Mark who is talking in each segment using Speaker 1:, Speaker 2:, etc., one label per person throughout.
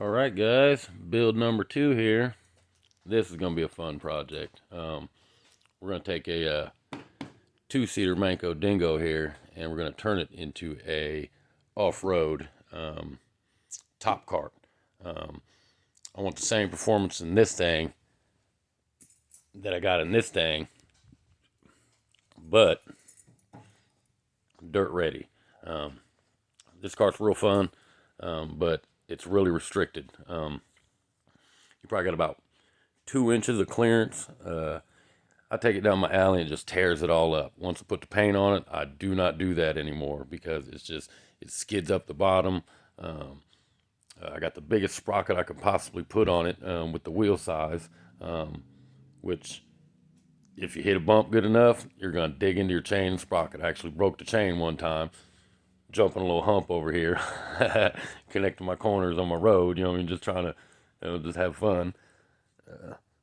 Speaker 1: All right, guys, build number 2 here. This is going to be a fun project. We're going to take a two-seater Manco Dingo here, and we're going to turn it into a off-road top cart. I want the same performance in this thing that I got in this thing, but dirt ready. This cart's real fun, but it's really restricted. You probably got about 2 inches of clearance. I take it down my alley and just tears it all up. Once I put the paint on it, I do not do that anymore because it skids up the bottom. I got the biggest sprocket I could possibly put on it with the wheel size, which if you hit a bump good enough, you're going to dig into your chain and sprocket. I actually broke the chain one time, jumping a little hump over here, connecting my corners on my road, just trying to, just have fun.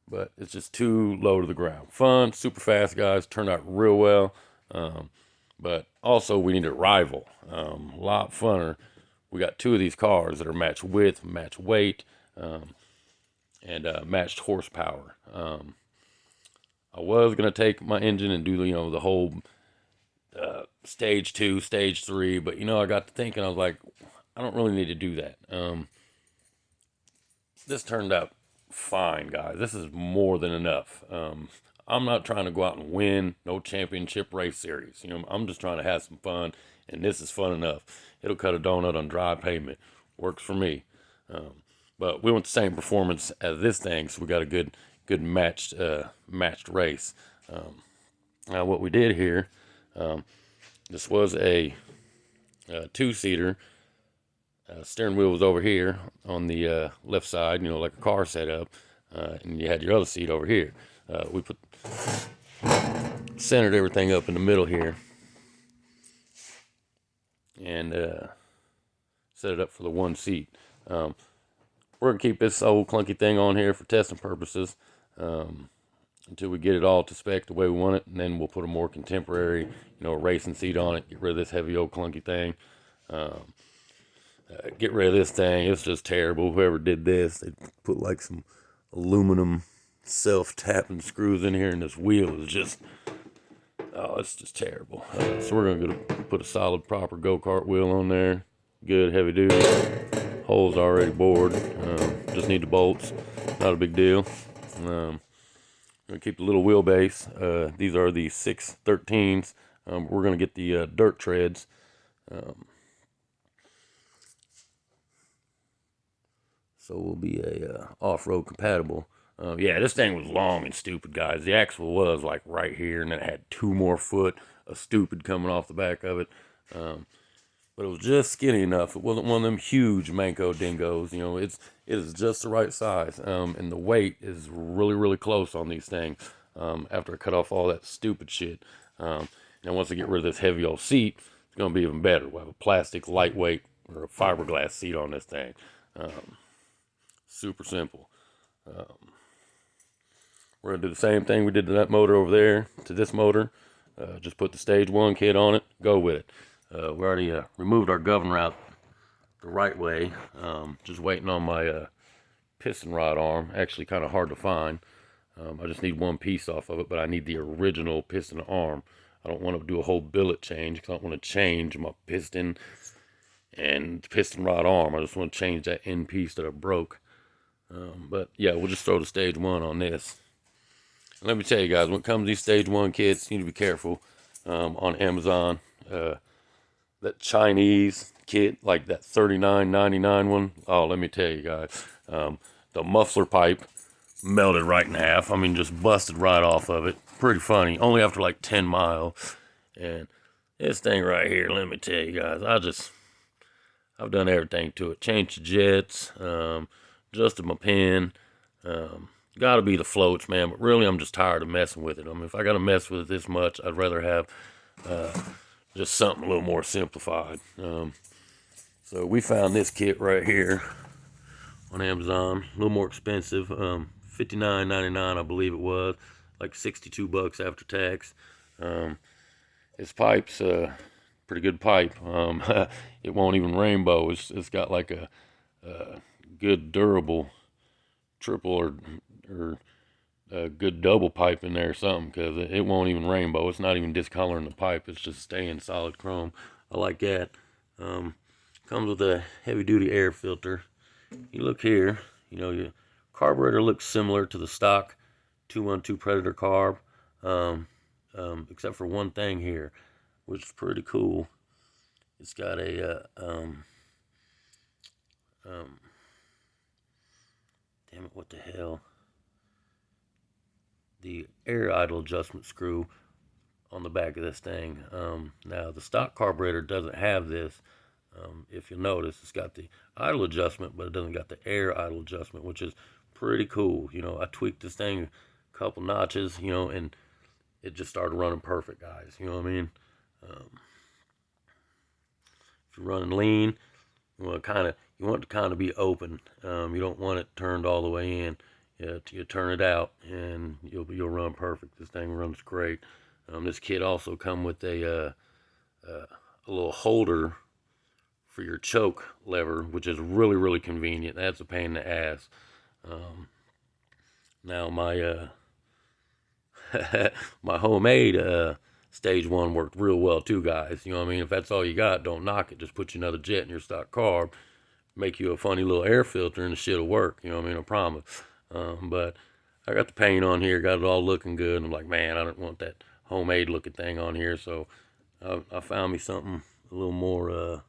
Speaker 1: But it's just too low to the ground. Fun, super fast, guys. Turned out real well. But also, we need a rival. A lot funner. We got 2 of these cars that are match width, match weight, and matched horsepower. I was going to take my engine and do, the whole stage 2, stage 3. But, I got to thinking, I was like, I don't really need to do that. This turned out fine, guys. This is more than enough. I'm not trying to go out and win no championship race series. I'm just trying to have some fun, and this is fun enough. It'll cut a donut on dry pavement. Works for me. But we want the same performance as this thing, so we got a good matched race. Now what we did here, this was a 2-seater. Steering wheel was over here on the left side, like a car setup, and you had your other seat over here. We centered everything up in the middle here, and set it up for the one seat. We're gonna keep this old clunky thing on here for testing purposes until we get it all to spec the way we want it, and then we'll put a more contemporary, racing seat on it. Get rid of this heavy old clunky thing. Get rid of this thing. It's just terrible. Whoever did this, they put like some aluminum self-tapping screws in here, and this wheel is just, it's just terrible. So we're going to put a solid, proper go-kart wheel on there. Good, heavy duty. Holes already bored. Just need the bolts. Not a big deal. Going to keep the little wheelbase. These are the 613s. We're going to get the dirt treads. So we'll be a off-road compatible. Yeah, this thing was long and stupid, guys. The axle was like right here, and it had 2 more foot of stupid coming off the back of it. But it was just skinny enough. It wasn't one of them huge Manco Dingos. It is just the right size. And the weight is really, really close on these things. After I cut off all that stupid shit. And once I get rid of this heavy old seat, it's going to be even better. We'll have a plastic, lightweight, or a fiberglass seat on this thing. Super simple. We're going to do the same thing we did to that motor over there, to this motor. Just put the stage 1 kit on it, go with it. We already removed our governor out the right way. Just waiting on my piston rod arm. Actually kind of hard to find. I just need one piece off of it, but I need the original piston arm. I don't want to do a whole billet change because I don't want to change my piston and the piston rod arm. I just want to change that end piece that I broke. But yeah, we'll just throw the stage 1 on this. And let me tell you guys, when it comes to these stage 1 kits, you need to be careful on Amazon. That Chinese kit, like that $39.99 one, oh, let me tell you guys, the muffler pipe melted right in half. I mean, just busted right off of it. Pretty funny, only after like 10 miles. And this thing right here, let me tell you guys, I've done everything to it. Changed the jets, adjusted my pin. Gotta be the floats, man. But really, I'm just tired of messing with it. I mean, if I gotta mess with it this much, I'd rather have just something a little more simplified. So we found this kit right here on Amazon. A little more expensive. $59.99, I believe it was. Like $62 after tax. This pipe's pretty good pipe. It won't even rainbow. It's got like a good durable triple or good double pipe in there or something, because it won't even rainbow. It's not even discoloring the pipe. It's just staying solid chrome. I like that. Comes with a heavy duty air filter. You look here, you know, your carburetor looks similar to the stock 212 Predator carb, except for one thing here, which is pretty cool. It's got a damn it, what the hell? The air idle adjustment screw on the back of this thing. Now the stock carburetor doesn't have this. If you'll notice, it's got the idle adjustment, but it doesn't got the air idle adjustment, which is pretty cool. You know, I tweaked this thing a couple notches, you know, and it just started running perfect, guys. You know what I mean? If you're running lean, you want it to kind of be open. You don't want it turned all the way in. You turn it out, and you'll run perfect. This thing runs great. This kit also come with a little holder for your choke lever, which is really convenient. That's a pain in the ass. Now my my homemade stage 1 worked real well too, guys. You know what I mean? If that's all you got, don't knock it. Just put you another jet in your stock carb, make you a funny little air filter, and the shit'll work. You know what I mean? I promise. But I got the paint on here, got it all looking good. I'm like, man, I don't want that homemade looking thing on here, so I found me something a little more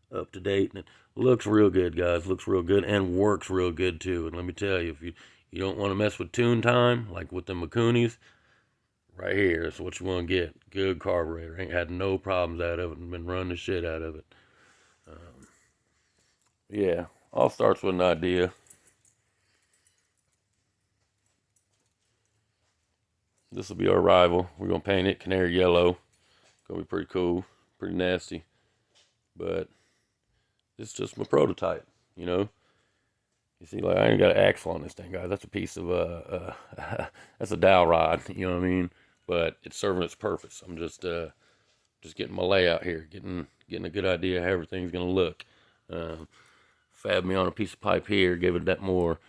Speaker 1: up to date, and it looks real good, guys. Looks real good and works real good too. And let me tell you, if you don't want to mess with tune time like with the Makunis, right here, that's what you want to get. Good carburetor. Ain't had no problems out of it, and been running the shit out of it. Yeah, all starts with an idea. This will be our rival. We're gonna paint it canary yellow. Gonna be pretty cool, pretty nasty. But it's just my prototype, you know. You see, like, I ain't got an axle on this thing, guys. That's a piece of that's a dowel rod. You know what I mean? But it's serving its purpose. I'm just getting my layout here, getting a good idea how everything's gonna look. Fab me on a piece of pipe here, give it that more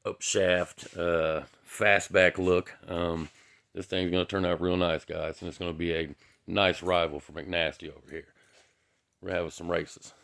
Speaker 1: up shaft, fastback look. This thing's gonna turn out real nice, guys, and it's gonna be a nice rival for McNasty over here. We're having some races.